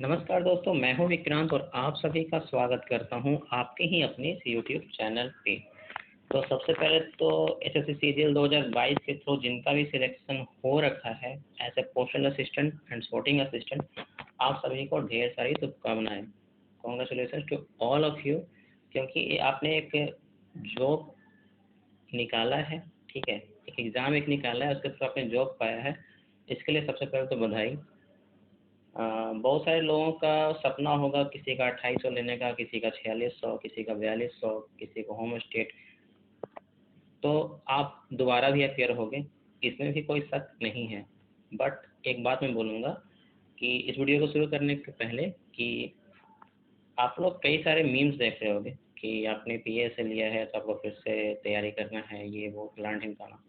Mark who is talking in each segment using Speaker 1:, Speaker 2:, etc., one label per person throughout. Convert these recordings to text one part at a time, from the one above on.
Speaker 1: नमस्कार दोस्तों, मैं हूं विक्रांत और आप सभी का स्वागत करता हूं आपके ही अपने इस यूट्यूब चैनल पे। तो सबसे पहले तो एसएससी सीजीएल 2022 के थ्रू जिनका भी सिलेक्शन हो रखा है as a postal assistant and sorting assistant, आप सभी को ढेर सारी शुभकामनाएं। Congratulation to all of you, क्योंकि ये आपने एक जॉब निकाला है। ठीक है, एक एग्ज़ाम निकाला है, उसके थ्रू आपने जॉब पाया है, इसके लिए सबसे पहले तो बधाई। बहुत सारे लोगों का सपना होगा, किसी का 2800 लेने का, किसी का 4600, किसी का 4200, किसी को होम स्टेट। तो आप दोबारा भी अपेयर होगे, इसमें भी कोई शक नहीं है। बट एक बात मैं बोलूँगा कि इस वीडियो को शुरू करने के पहले कि आप लोग कई सारे मीम्स देख रहे होंगे कि आपने पीए से लिया है तो आपको फिर से तैयारी करना है, ये वो फलाना ढिमकाना।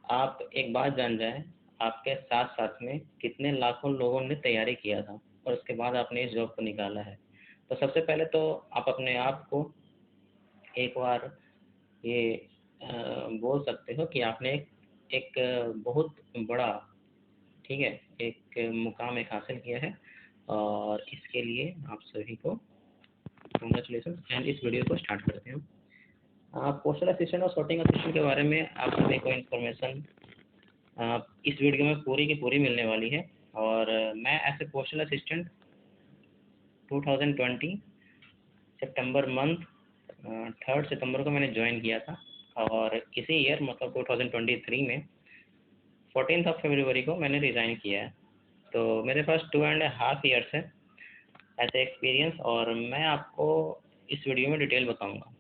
Speaker 1: आप एक बात जान जाएं, आपके साथ साथ में कितने लाखों लोगों ने तैयारी किया था और उसके बाद आपने इस जॉब को निकाला है। तो सबसे पहले तो आप अपने आप को एक बार ये बोल सकते हो कि आपने एक बहुत बड़ा, ठीक है, एक मुकाम हासिल किया है और इसके लिए आप सभी को कॉन्ग्रेचुलेशन। एंड इस वीडियो को स्टार्ट करते हैं। आप पोस्टल असिस्टेंट और सॉर्टिंग असिस्टेंट के बारे में आप सभी को इन्फॉर्मेशन इस वीडियो में पूरी की पूरी मिलने वाली है। और मैं एज ए पोस्टल असिस्टेंट 2020 सितंबर मंथ 3 सितंबर को मैंने ज्वाइन किया था और इसी ईयर मतलब 2023 में 14 फरवरी को मैंने रिज़ाइन किया है। तो मेरे पास 2.5 ईयर्स है ऐसे एक्सपीरियंस और मैं आपको इस वीडियो में डिटेल बताऊंगा।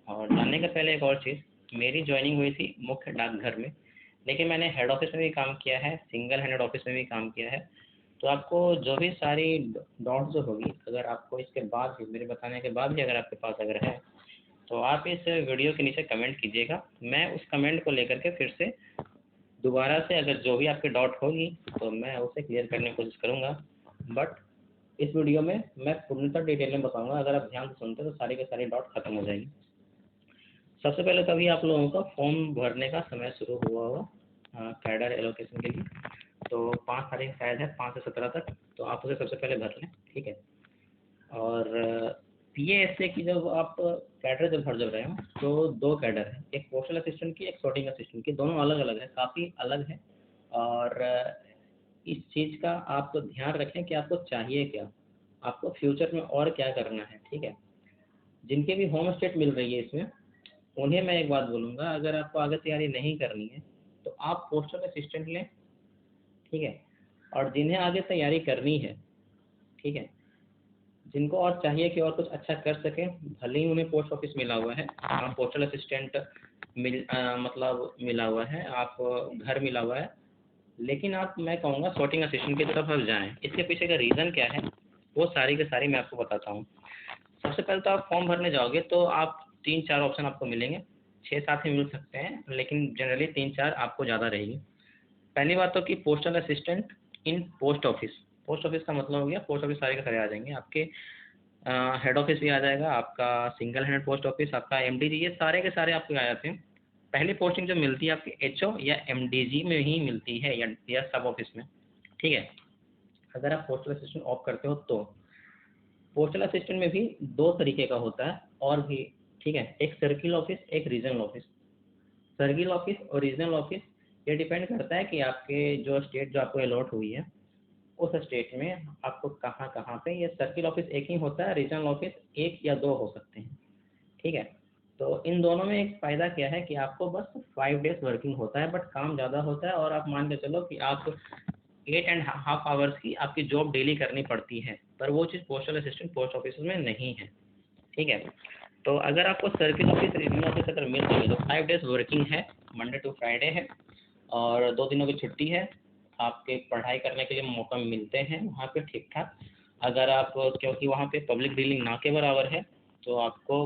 Speaker 1: और जानने का पहले एक और चीज़, मेरी ज्वाइनिंग हुई थी मुख्य डाकघर में, लेकिन मैंने हेड ऑफिस में भी काम किया है, सिंगल हैंडेड ऑफिस में भी काम किया है। तो आपको जो भी सारी डॉट जो होगी, अगर आपको इसके बाद भी मेरे बताने के बाद भी अगर आपके पास अगर है तो आप इस वीडियो के नीचे कमेंट कीजिएगा। मैं उस कमेंट को लेकर के फिर से दोबारा से अगर जो भी आपकी डॉट होगी तो मैं उसे क्लियर करने की कोशिश करूँगा। बट इस वीडियो में मैं पूर्णतः डिटेल में बताऊँगा, अगर आप ध्यान से सुनते तो सारी के सारी डॉट खत्म हो जाएगी। सबसे पहले तो अभी आप लोगों का फॉर्म भरने का समय शुरू हुआ होगा कैडर एलोकेशन के लिए। तो 5 तारीख शायद है, 5 से 17 तक, तो आप उसे सबसे पहले भर लें। ठीक है, और पीएएसए की जब आप कैडर जब रहे हो तो 2 कैडर है, एक पोस्टल असिस्टेंट की, एक सॉर्टिंग असिस्टेंट की, दोनों अलग अलग है, काफ़ी अलग है। और इस चीज़ का आप ध्यान रखें कि आपको चाहिए क्या, आपको फ्यूचर में और क्या करना है। ठीक है, जिनके भी होम स्टेट मिल रही है इसमें, उन्हें मैं एक बात बोलूँगा, अगर आपको आगे तैयारी नहीं करनी है तो आप पोस्टल असिस्टेंट लें। ठीक है, और जिन्हें आगे तैयारी करनी है, ठीक है, जिनको और चाहिए कि और कुछ अच्छा कर सकें, भले ही उन्हें पोस्ट ऑफिस मिला हुआ है, पोस्टल असिस्टेंट मतलब मिला हुआ है, आप घर मिला हुआ है, लेकिन आप, मैं कहूँगा सॉर्टिंग असिस्टेंट की तरफ आप जाएँ। इसके पीछे का रीज़न क्या है वो सारी की सारी मैं आपको बताता हूँ। सबसे पहले तो आप फॉर्म भरने जाओगे तो आप 3-4 ऑप्शन आपको मिलेंगे, 6-7 ही मिल सकते हैं, लेकिन जनरली 3-4 आपको ज़्यादा रहेगी। पहली बात तो कि postal assistant in post office. Post office का मतलब हो गया पोस्ट ऑफिस सारे के सारे आ जाएंगे आपके, हेड ऑफिस भी आ जाएगा आपका, सिंगल हैंडेड पोस्ट ऑफिस, आपका एमडीजी, ये सारे के सारे आपको आ जाते हैं। पहली पोस्टिंग जो मिलती है आपकी एचओ या एमडीजी में ही मिलती है या सब ऑफिस में। ठीक है, अगर आप पोस्टल असिस्टेंट ऑफ करते हो तो पोस्टल असिस्टेंट में भी 2 तरीके का होता है और भी। ठीक है, एक सर्किल ऑफिस, एक रीजनल ऑफिस। सर्किल ऑफिस और रीजनल ऑफिस ये डिपेंड करता है कि आपके जो स्टेट जो आपको अलॉट हुई है उस स्टेट में आपको कहाँ कहाँ पे, ये सर्किल ऑफिस एक ही होता है, रीजनल ऑफिस 1 या 2 हो सकते हैं। ठीक है, तो इन दोनों में एक फ़ायदा क्या है कि आपको बस 5 डेज़ वर्किंग होता है, बट काम ज़्यादा होता है। और आप मान के चलो कि आप 8.5 आवर्स की आपकी जॉब डेली करनी पड़ती है, पर वो चीज़ पोस्टल असिस्टेंट पोस्ट ऑफिस में नहीं है। ठीक है, तो अगर आपको सर्किल ऑफिस, रीजनल ऑफिस अगर मिल जाए तो 5 डेज़ वर्किंग है, मंडे टू फ्राइडे है और 2 दिनों की छुट्टी है। आपके पढ़ाई करने के लिए मौका मिलते हैं वहाँ पे ठीक ठाक। अगर आप, क्योंकि वहाँ पे पब्लिक डीलिंग ना के बराबर है, तो आपको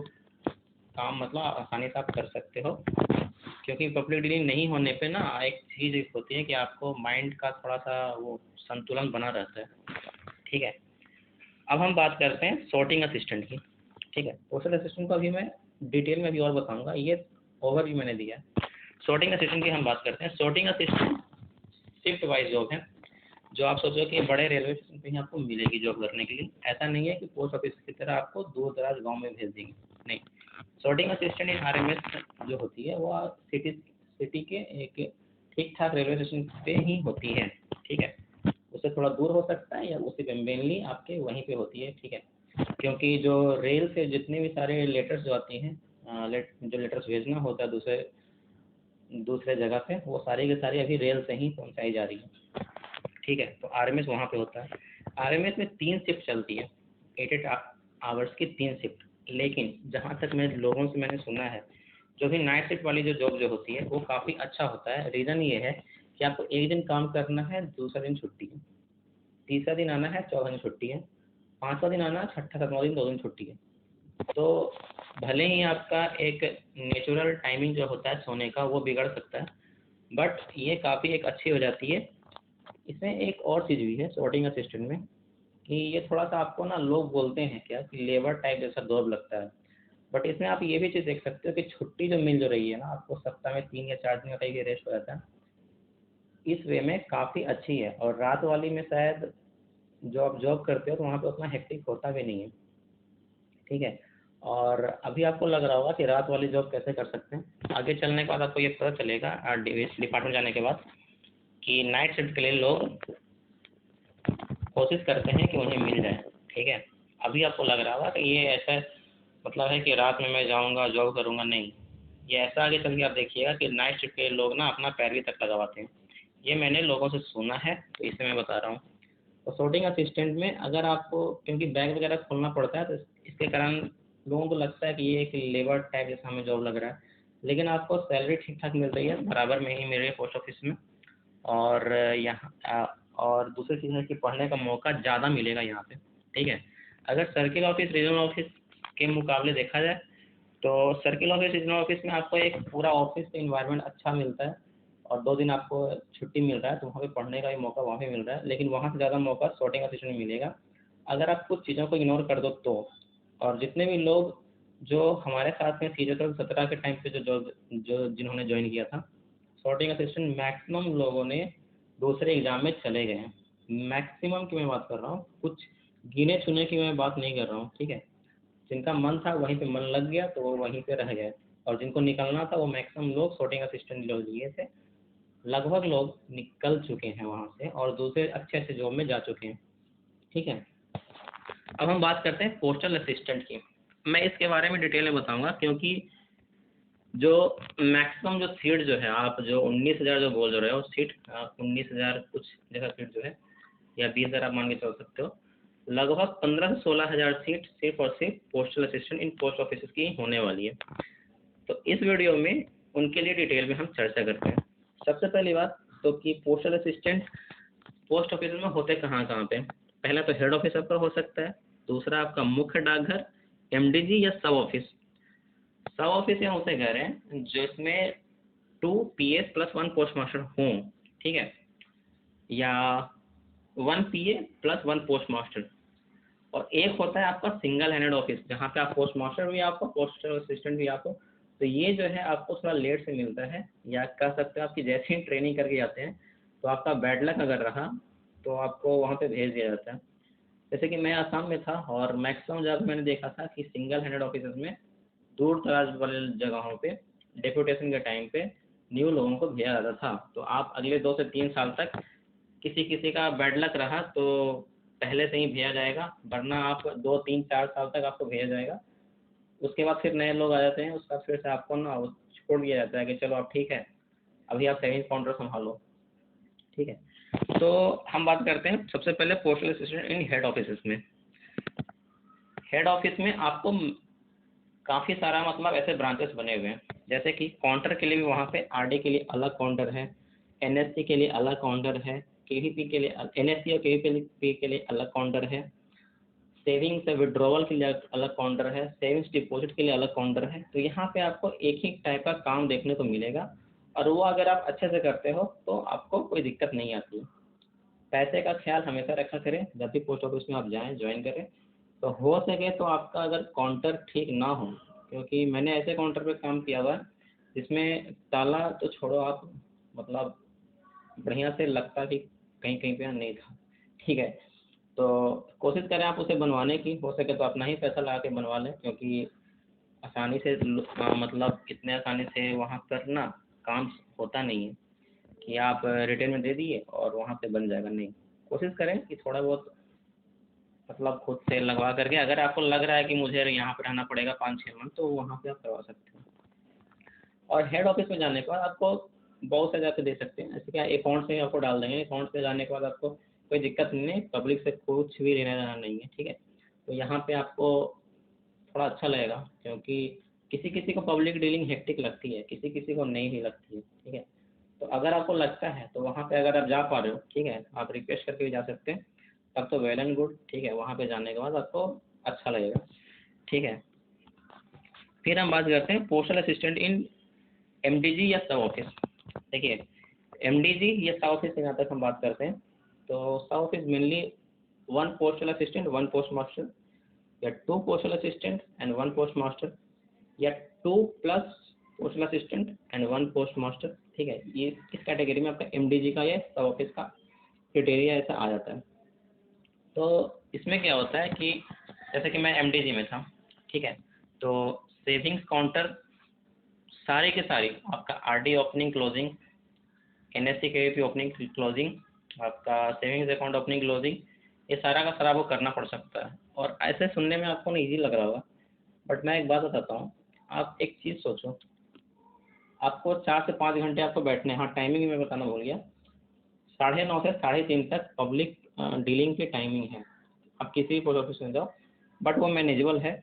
Speaker 1: काम मतलब आसानी से आप कर सकते हो। क्योंकि पब्लिक डीलिंग नहीं होने पे ना एक चीज़ होती है कि आपको माइंड का थोड़ा सा वो संतुलन बना रहता है। ठीक है, अब हम बात करते हैं सॉर्टिंग असिस्टेंट की। ठीक है, पोस्टल असिस्टेंट को अभी मैं डिटेल में भी और बताऊंगा, ये ओवरव्यू मैंने दिया है। सॉर्टिंग असिस्टेंट की हम बात करते हैं। Sorting assistant shift wise job है। जो आप सोचो कि बड़े रेलवे स्टेशन पे ही आपको मिलेगी जॉब करने के लिए, ऐसा नहीं है कि पोस्ट ऑफिस की तरह आपको दूर दराज गाँव में भेज देंगे, नहीं। sorting असिस्टेंट इन आरएमएस जो होती है वो सिटी के एक ठीक ठाक रेलवे स्टेशन पे ही होती है, ठीक है। उससे थोड़ा दूर हो सकता है या उसी पे मेनली आपके वहीं पे होती है, ठीक है। क्योंकि जो रेल से जितने भी सारे लेटर्स जो आती हैं, जो लेटर्स भेजना होता है दूसरे जगह पे, वो सारी की सारी अभी रेल से ही पहुंचाई जा रही है, ठीक है। तो आरएमएस वहाँ पे होता है। आरएमएस में 3 शिफ्ट चलती है, 8 आवर्स की 3 शिफ्ट। लेकिन जहाँ तक मैं लोगों से मैंने सुना है, जो भी नाइट शिफ्ट वाली जो जॉब जो होती है वो काफ़ी अच्छा होता है। रीज़न ये है कि आपको एक दिन काम करना है, दूसरा दिन छुट्टी है, तीसरा दिन आना है, चौथा दिन छुट्टी है, पाँचवा दिन आना, छठा सातवां दिन 2 दिन छुट्टी है। तो भले ही आपका एक नेचुरल टाइमिंग जो होता है सोने का वो बिगड़ सकता है, बट ये काफ़ी एक अच्छी हो जाती है। इसमें एक और चीज़ भी है sorting असिस्टेंट में, कि ये थोड़ा सा आपको ना लोग बोलते हैं क्या कि लेबर टाइप जैसा जॉब लगता है, बट इसमें आप ये भी चीज़ देख सकते हो कि छुट्टी जो मिल जो रही है ना आपको, सप्ताह में 3 या 4 दिन का कहीं रेस्ट हो जाता है, इस वे में काफ़ी अच्छी है। और रात वाली में शायद जो आप जॉब करते हो तो वहाँ पे उतना हेक्टिक होता भी नहीं है, ठीक है। और अभी आपको लग रहा होगा कि रात वाली जॉब कैसे कर सकते हैं, आगे चलने के बाद आपको ये पता चलेगा डिपार्टमेंट जाने के बाद कि नाइट शिफ्ट के लिए लोग कोशिश करते हैं कि उन्हें मिल जाए, ठीक है। अभी आपको लग रहा होगा कि ये ऐसा मतलब है कि रात में मैं जाऊंगा जॉब करूंगा, नहीं। ये ऐसा आगे चल के आप देखिएगा कि नाइट शिफ्ट के लोग ना अपना पैर भी तक लगावाते हैं। ये मैंने लोगों से सुना है, तो इसे मैं बता रहा हूँ। तो sorting असिस्टेंट में अगर आपको, क्योंकि बैग वगैरह खोलना पड़ता है, तो इसके कारण लोगों को लगता है कि ये एक लेबर टाइप जैसा हमें जॉब लग रहा है, लेकिन आपको सैलरी ठीक ठाक मिल रही है, बराबर में ही मेरे पोस्ट ऑफिस में। और और दूसरी चीज़ है कि पढ़ने का मौका ज़्यादा मिलेगा यहाँ पे, ठीक है। अगर सर्किल ऑफिस रीजनल ऑफिस के मुकाबले देखा जाए, तो सर्किल ऑफिस रीजनल ऑफिस में आपको एक पूरा ऑफिस का इन्वायरमेंट अच्छा मिलता है, और 2 दिन आपको छुट्टी मिल रहा है, तो वहाँ पे पढ़ने का भी मौका वहाँ पे मिल रहा है, लेकिन वहाँ से ज़्यादा मौका sorting असिस्टेंट में मिलेगा अगर आप कुछ चीज़ों को इग्नोर कर दो तो। और जितने भी लोग जो हमारे साथ में सी 17 के टाइम पे जो जिन्होंने ज्वाइन किया था sorting असिस्टेंट, मैक्सिमम लोगों ने दूसरे एग्जाम में चले गए हैं। मैक्सिमम की मैं बात कर रहा हूँ, कुछ गिने चुने की मैं बात नहीं कर रहा हूँ, ठीक है। जिनका मन था वहीं पे मन लग गया तो वो वहीं पे रह गए, और जिनको निकलना था वो मैक्सिमम लोग sorting असिस्टेंट जो लिए थे, लगभग लोग निकल चुके हैं वहाँ से और दूसरे अच्छे अच्छे जॉब में जा चुके हैं, ठीक है। अब हम बात करते हैं पोस्टल असिस्टेंट की। मैं इसके बारे में डिटेल में बताऊंगा, क्योंकि जो मैक्सिमम जो सीट जो है, आप जो 19,000 जो बोल रहे हो सीट, 19,000 कुछ जगह सीट जो है, या 20,000 आप मान के चल सकते हो, लगभग 15 से 16,000 सीट सिर्फ और सिर्फ postal assistant in post office की होने वाली है। तो इस वीडियो में उनके लिए डिटेल में हम चर्चा करते हैं। सबसे पहली बात तो कि पोस्टल असिस्टेंट पोस्ट ऑफिस में होते कहाँ कहाँ पे। पहला तो हेड ऑफिस आपका हो सकता है, दूसरा आपका मुख्य डाकघर, एमडीजी या सब ऑफिस। सब ऑफिस यहाँ उसे कह रहे हैं जिसमें 2 पीएस प्लस 1 पोस्ट मास्टर हों, ठीक है, या 1 पीए प्लस 1 पोस्ट मास्टर। और एक होता है आपका सिंगल हैंडेड ऑफिस, जहाँ पे आप पोस्ट मास्टर भी आपको, पोस्टल असिस्टेंट भी आपको। तो ये जो है आपको थोड़ा लेट से मिलता है, या कह सकते हो आपकी जैसे ही ट्रेनिंग करके जाते हैं तो आपका बैड लक अगर रहा तो आपको वहाँ पे भेज दिया जाता है। जैसे कि मैं आसाम में था, और मैक्सिमम जगह मैंने देखा था कि सिंगल हैंडेड ऑफिस में दूर दराज वाले जगहों पे डेपुटेशन के टाइम पे न्यू लोगों को भेजा जाता था। तो आप अगले 2 से 3 साल तक किसी किसी का बैड लक रहा तो पहले से ही भेजा जाएगा, वरना आप 2 3 4 साल तक आपको भेजा जाएगा। उसके बाद फिर नए लोग आ जाते हैं, उसका फिर से आपको ना वो छोड़ दिया जाता है कि चलो अब ठीक है, अभी आप सेविंग काउंटर संभालो, ठीक है। तो हम बात करते हैं सबसे पहले postal assistant in head office में। हेड ऑफिस में आपको काफ़ी सारा मतलब ऐसे ब्रांचेस बने हुए हैं, जैसे कि काउंटर के लिए भी वहाँ पे आरडी के लिए अलग काउंटर है, एनएससी के लिए अलग काउंटर है, केवीपी के लिए, एनएससी और केवीपी के लिए अलग काउंटर है, सेविंग्स से विड्रॉवल के लिए अलग काउंटर है, सेविंग्स डिपॉजिट के लिए अलग काउंटर है। तो यहाँ पे आपको एक ही टाइप का काम देखने को मिलेगा, और वो अगर आप अच्छे से करते हो तो आपको कोई दिक्कत नहीं आती। पैसे का ख्याल हमेशा रखा करें जब भी पोस्ट ऑफिस में आप जाएं ज्वाइन करें, तो हो सके तो आपका अगर काउंटर ठीक ना हो, क्योंकि मैंने ऐसे काउंटर पे काम किया हुआ है जिसमें ताला तो छोड़ो आप, मतलब बढ़िया से लगता कि कहीं कहीं पे नहीं था, ठीक है। तो कोशिश करें आप उसे बनवाने की, हो सके तो अपना ही पैसा लगा के बनवा लें, क्योंकि आसानी से मतलब इतने आसानी से वहाँ पर ना काम होता नहीं है कि आप रिटेल में दे दिए और वहाँ पे बन जाएगा, नहीं। कोशिश करें कि थोड़ा बहुत मतलब खुद से लगवा करके, अगर आपको लग रहा है कि मुझे यहाँ पर रहना पड़ेगा 5-6 मंथ, तो वहाँ पे आप करवा सकते हैं। और हेड ऑफिस में जाने के बाद आपको बहुत से जाके दे सकते हैं, ऐसे क्या अकाउंट से आपको डाल देंगे, अकाउंट से जाने के बाद आपको कोई दिक्कत नहीं है, पब्लिक से कुछ भी लेना देना नहीं है, ठीक है। तो यहाँ पे आपको थोड़ा अच्छा लगेगा, क्योंकि किसी किसी को पब्लिक डीलिंग हेक्टिक लगती है, किसी किसी को नहीं भी लगती है, ठीक है। तो अगर आपको लगता है तो वहाँ पे अगर आप जा पा रहे हो, ठीक है, आप रिक्वेस्ट करके भी जा सकते हैं, तब तो वेल एंड गुड, ठीक है। वहाँ पे जाने के बाद आपको अच्छा लगेगा, ठीक है। फिर हम बात करते हैं पोस्टल असिस्टेंट इन एमडीजी या सब ऑफिस। देखिए, एमडीजी या सब ऑफिस की जहाँ तक हम बात करते हैं, तो सब office mainly 1 postal assistant 1 post master, या 2 postal assistant and 1 post master, या 2 plus postal assistant and 1 post master, ठीक है। ये इस कैटेगरी में आपका एमडीजी का या सब ऑफिस का क्राइटेरिया ऐसा आ जाता है। तो इसमें क्या होता है कि जैसे कि मैं एमडीजी में था, ठीक है, तो सेविंग्स काउंटर सारी के सारी, आपका RD opening closing, NSC KVP opening closing, आपका सेविंग्स अकाउंट ओपनिंग क्लोजिंग, ये सारा का सारा आपको करना पड़ सकता है। और ऐसे सुनने में आपको ना ईजी लग रहा होगा, बट मैं एक बात बताता हूँ। आप एक चीज़ सोचो, आपको 4 से 5 घंटे आपको बैठने हैं। हाँ, टाइमिंग मैं बताना भूल गया, 9:30 से 3:30 तक पब्लिक डीलिंग की टाइमिंग है। आप किसी भी पोस्ट ऑफिस में जाओ, बट वो मैनेजेबल है।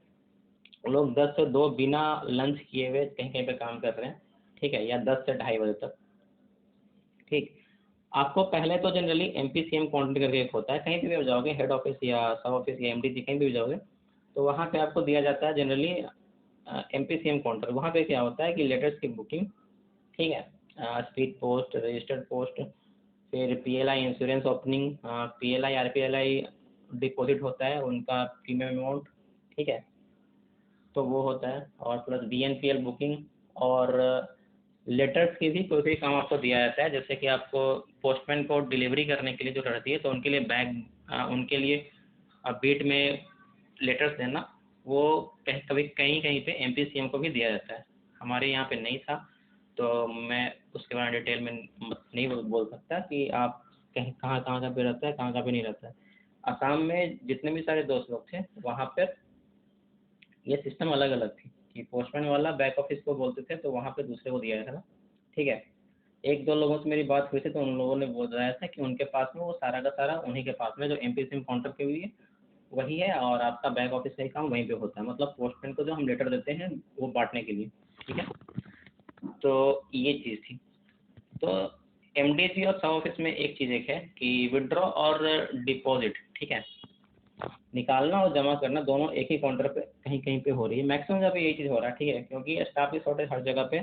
Speaker 1: लोग 10 से 2 बिना लंच किए हुए कहीं कहीं पे काम कर रहे हैं, ठीक है, या 10 से 2:30 बजे तक, ठीक। आपको पहले तो जनरली एमपीसीएम काउंटर करके एक होता है, कहीं पे भी आप जाओगे, हेड ऑफिस या सब ऑफिस या एमडीसी कहीं भी जाओगे, तो वहाँ पे आपको दिया जाता है जनरली एमपीसीएम काउंटर। वहाँ पे क्या होता है कि लेटर्स की बुकिंग, ठीक है, स्पीड पोस्ट, रजिस्टर्ड पोस्ट, फिर PLI insurance opening, PLI RPLI deposit होता है उनका प्रीमियम अमाउंट, ठीक है, तो वो होता है। और प्लस बीएनपीएल बुकिंग, और लेटर्स की भी कोई कोई काम आपको दिया जाता है, जैसे कि आपको पोस्टमैन को डिलीवरी करने के लिए जो रहती है, तो उनके लिए बैग, उनके लिए बीट में लेटर्स देना, वो कभी कहीं कहीं पे एमपीसीएम को भी दिया जाता है। हमारे यहाँ पे नहीं था, तो मैं उसके बारे में डिटेल में नहीं बोल सकता कि आप कहीं कहाँ कहाँ का पे रहता है, कहाँ कहाँ पे नहीं रहता है। असम में जितने भी सारे दोस्त लोग थे, वहाँ पर ये सिस्टम अलग अलग थी कि पोस्टमैन वाला बैक ऑफिस को बोलते थे, तो वहाँ पे दूसरे को दिया था ना, ठीक है। एक दो लोगों से मेरी बात हुई थी, तो उन लोगों ने बताया था कि उनके पास में वो सारा का सारा उन्हीं के पास में जो एमपीसीएम काउंटर के लिए वही है, और आपका बैक ऑफिस का ही काम वहीं पे होता है। मतलब पोस्टमैन को जो हम लेटर देते हैं वो बांटने के लिए, ठीक है। तो ये चीज़ थी। तो एमडीसी और सब ऑफिस में एक चीज़ एक है कि विड्रॉ और डिपॉजिट, ठीक है, निकालना और जमा करना दोनों एक ही काउंटर पे कहीं कहीं पे हो रही है। मैक्सिमम जगह पे यही चीज़ हो रहा है, ठीक है, क्योंकि स्टाफ की शॉर्टेज हर जगह पे।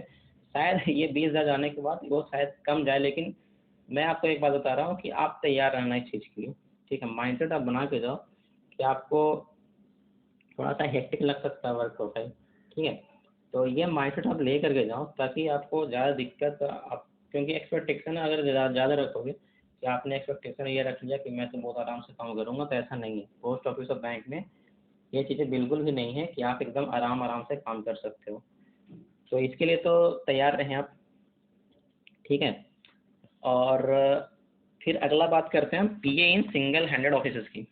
Speaker 1: शायद ये 20,000 जाने के बाद वो शायद कम जाए, लेकिन मैं आपको एक बात बता रहा हूँ कि आप तैयार रहना इस चीज़ के लिए, ठीक है। माइंडसेट आप बना के जाओ कि आपको थोड़ा सा हेक्टिक लग सकता है वर्क प्रोफाइल, ठीक है। तो ये माइंडसेट आप ले करके जाओ, ताकि आपको ज़्यादा दिक्कत आप, क्योंकि एक्सपेक्टेशन अगर ज़्यादा रखोगे कि आपने एक्सपेक्टेशन ये रख लिया कि मैं तो बहुत आराम से काम करूँगा, तो ऐसा नहीं है। पोस्ट ऑफिस और बैंक में ये चीज़ें बिल्कुल भी नहीं है कि आप एकदम आराम आराम से काम कर सकते हो। तो इसके लिए तो तैयार रहें आप, ठीक है। और फिर अगला बात करते हैं हम पीए इन सिंगल हैंडेड ऑफिसेस की।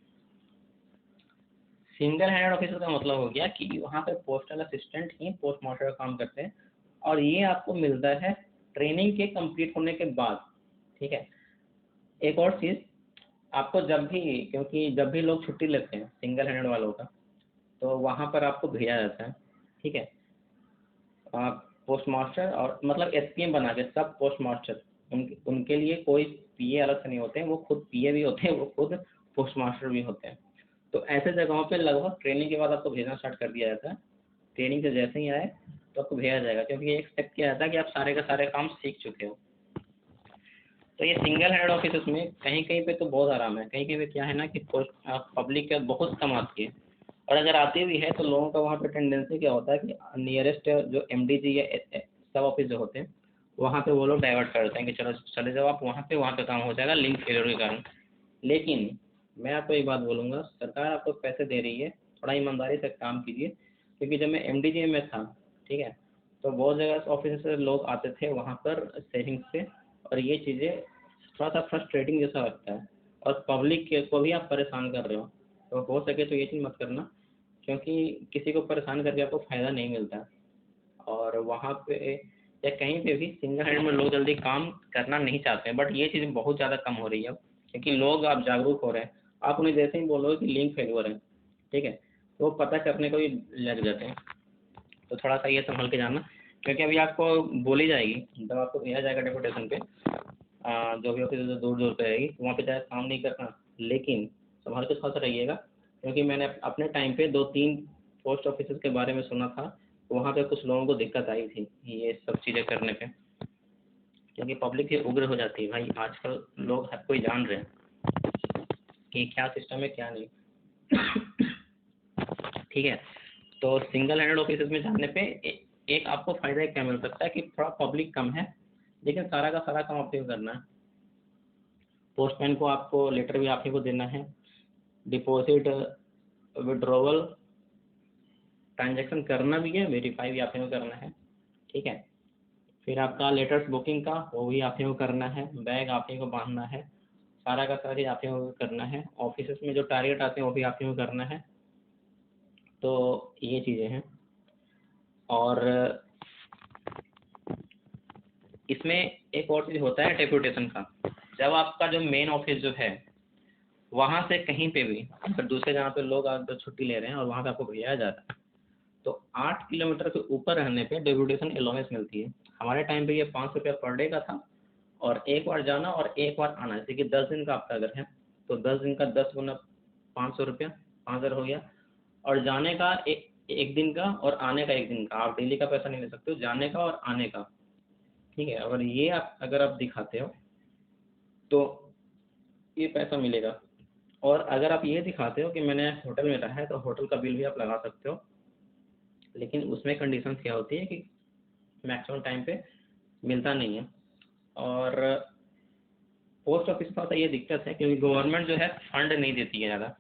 Speaker 1: सिंगल हैंडेड ऑफिसर का मतलब हो गया कि वहाँ पे पोस्टल असिस्टेंट ही पोस्ट मास्टर का काम करते हैं, और ये आपको मिलता है ट्रेनिंग के कंप्लीट होने के बाद, ठीक है। एक और चीज़, आपको जब भी, क्योंकि जब भी लोग छुट्टी लेते हैं सिंगल हैंडेड वालों का, तो वहाँ पर आपको भेजा जाता है, ठीक है। पोस्ट मास्टर और मतलब एसपीएम बना के सब पोस्ट मास्टर, उनके लिए कोई पीए अलग से नहीं होते हैं, वो खुद पीए भी होते हैं, वो खुद पोस्ट मास्टर भी होते हैं। तो ऐसे जगहों पे लगभग ट्रेनिंग के बाद आपको भेजना स्टार्ट कर दिया जाता है। ट्रेनिंग से जैसे ही आए तो आपको भेजा जाएगा, क्योंकि एक एक्सपेक्ट किया जाता है कि आप सारे का सारे काम सीख चुके हो। तो ये सिंगल हैंडेड ऑफिस में कहीं कहीं पे तो बहुत आराम है, कहीं कहीं पे क्या है ना कि पब्लिक बहुत कम आती है, और अगर आती भी है तो लोगों का वहाँ पे टेंडेंसी क्या होता है कि नियरेस्ट जो एमडीजी या सब ऑफिस जो होते हैं वहाँ पे वो लोग डाइवर्ट कर देते हैं कि चलो चले जाओ आप वहाँ पे काम हो जाएगा लिंक फेलियर के कारण। लेकिन मैं आपको एक बात बोलूँगा, सरकार आपको पैसे दे रही है, थोड़ा ईमानदारी से काम कीजिए, क्योंकि जब मैं MDG में था, ठीक है, तो बहुत जगह ऑफिस से लोग आते थे वहाँ पर सेविंग्स से, और ये चीज़ें थोड़ा सा फ्रस्ट्रेटिंग जैसा लगता है, और पब्लिक को भी आप परेशान कर रहे हो। तो हो सके तो ये चीज़ मत करना, क्योंकि किसी को परेशान करके आपको फ़ायदा नहीं मिलता। और वहाँ पे या कहीं पे भी सिंगल हैंड में लोग जल्दी काम करना नहीं चाहते हैं, बट ये चीज़ बहुत ज़्यादा कम हो रही है अब, क्योंकि लोग आप जागरूक हो रहे हैं। आप उन्हें जैसे ही बोलोगे कि लिंक फेलियर है, ठीक है, तो वो पता करने को भी लग जाते हैं। तो थोड़ा सा ये संभल के जाना, क्योंकि अभी आपको बोली जाएगी, जब आपको दिया जाएगा डेपुटेशन पे, जो भी ऑफिस दूर दूर पे रहेगी, वहाँ पे चाहे काम नहीं करना, लेकिन संभाल के थोड़ा सा रहिएगा, क्योंकि मैंने अपने टाइम पे 2-3 पोस्ट ऑफिस के बारे में सुना था, वहाँ पे कुछ लोगों को दिक्कत आई थी ये सब चीज़ें करने पे, क्योंकि पब्लिक भी उग्र हो जाती है भाई। आजकल लोग हर कोई जान रहे हैं कि क्या सिस्टम है क्या नहीं। ठीक है, तो सिंगल हैंडेड ऑफिस में जाने पे एक आपको फ़ायदा क्या मिल सकता है कि थोड़ा पब्लिक कम है, लेकिन सारा का सारा काम आपको करना है। पोस्टमैन को आपको लेटर भी आप ही को देना है, डिपॉजिट, विड्रॉवल, ट्रांजैक्शन करना भी है, वेरीफाई भी आप ही को करना है, ठीक है। फिर आपका लेटर्स बुकिंग का वो भी आप ही को करना है, बैग आप ही को बांधना है, सारा का सारा चीज़ आप ही को करना है। ऑफिस में जो टारगेट आते हैं वो भी आप ही को करना है। तो ये चीज़ें हैं। और इसमें एक और चीज़ होता है डेपुटेशन का। जब आपका जो मेन ऑफिस जो है वहाँ से कहीं पे भी अगर दूसरे जगह पे लोग अगर छुट्टी ले रहे हैं और वहाँ पे आपको भेजा जा रहा है, तो 8 किलोमीटर के ऊपर रहने पे डेपुटेशन अलाउंस मिलती है। हमारे टाइम पे ये 500 रुपया पर डे का था, और एक बार जाना और एक बार आना, जैसे कि 10 दिन का आपका अगर है तो 10 दिन का 10 गुना 500 रुपया, 5000 हो गया। और जाने का एक दिन का और आने का एक दिन का, आप डेली का पैसा नहीं ले सकते हो, जाने का और आने का, ठीक है। अगर ये आप दिखाते हो तो ये पैसा मिलेगा। और अगर आप ये दिखाते हो कि मैंने होटल में रहा है, तो होटल का बिल भी आप लगा सकते हो, लेकिन उसमें कंडीशन क्या होती है कि मैक्सिमम टाइम पे मिलता नहीं है। और पोस्ट ऑफिस का ये दिक्कत है क्योंकि गवर्नमेंट जो है फंड नहीं देती है ज़्यादा,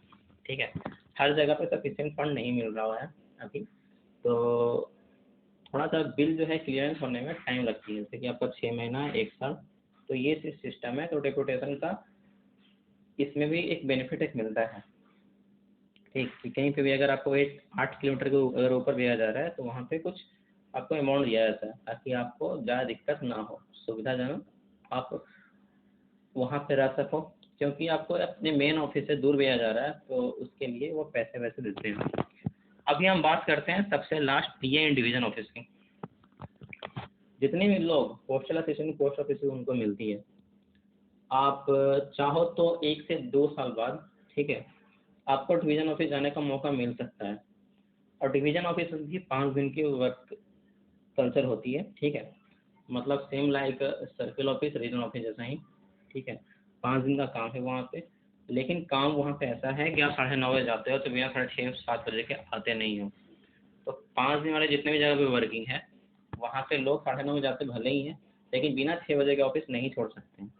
Speaker 1: ठीक है, हर जगह पे सफिशिएंट फंड नहीं मिल रहा है अभी। तो थोड़ा सा बिल जो है क्लियरेंस होने में टाइम लगती है, जैसे कि आपका 6 महीना 1 साल। तो ये सिस्टम है। तो डेपुटेशन का इसमें भी एक बेनिफिट एक मिलता है, ठीक, कि कहीं पे भी अगर आपको 8 किलोमीटर के अगर ऊपर भेजा जा रहा है तो वहाँ पे कुछ आपको अमाउंट दिया जाता है, ताकि आपको ज़्यादा दिक्कत ना हो, सुविधाजनक आप वहाँ पे रह सको। क्योंकि आपको अपने मेन ऑफिस से दूर भेजा जा रहा है, तो उसके लिए वो पैसे वैसे देते हैं। अभी हम बात करते हैं सबसे लास्ट PA इन डिवीज़न ऑफिस की। जितने भी लोग पोस्टल असिस्टेंट पोस्ट ऑफिस से उनको मिलती है, आप चाहो तो 1 से 2 साल बाद, ठीक है, आपको डिवीज़न ऑफिस जाने का मौका मिल सकता है। और डिवीज़न ऑफिस भी 5 दिन की वर्क कल्चर होती है, ठीक है, मतलब same like circle office regional office जैसा ही, ठीक है। 5 दिन का काम है वहाँ पे, लेकिन काम वहाँ पे ऐसा है कि आप 9:30 बजे जाते हो तो भैया 6:30-7 बजे के आते नहीं हो। तो 5 दिन वाले जितने भी जगह पे वर्किंग है, वहाँ पे लोग 9:30 बजे जाते भले ही हैं, लेकिन बिना 6 बजे के ऑफिस नहीं छोड़ सकते हैं।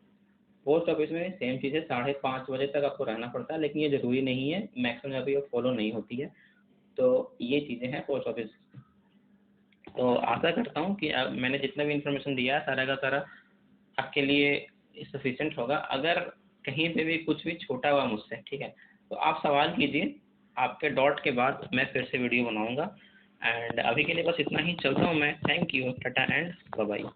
Speaker 1: पोस्ट ऑफिस में सेम चीज़ है, 5:30 बजे तक आपको रहना पड़ता है, लेकिन ये ज़रूरी नहीं है, मैक्सिमम जगह पे ये फॉलो नहीं होती है। तो ये चीज़ें हैं पोस्ट ऑफिस। तो आशा करता हूँ कि मैंने जितना भी इन्फॉर्मेशन दिया है सारा का सारा आपके लिए सफिशिएंट होगा। अगर कहीं पे भी कुछ भी छूटा हुआ मुझसे, ठीक है, तो आप सवाल कीजिए, आपके डॉट के बाद मैं फिर से वीडियो बनाऊंगा। एंड अभी के लिए बस इतना ही, चलता हूँ मैं। Thank you, tata and bye bye.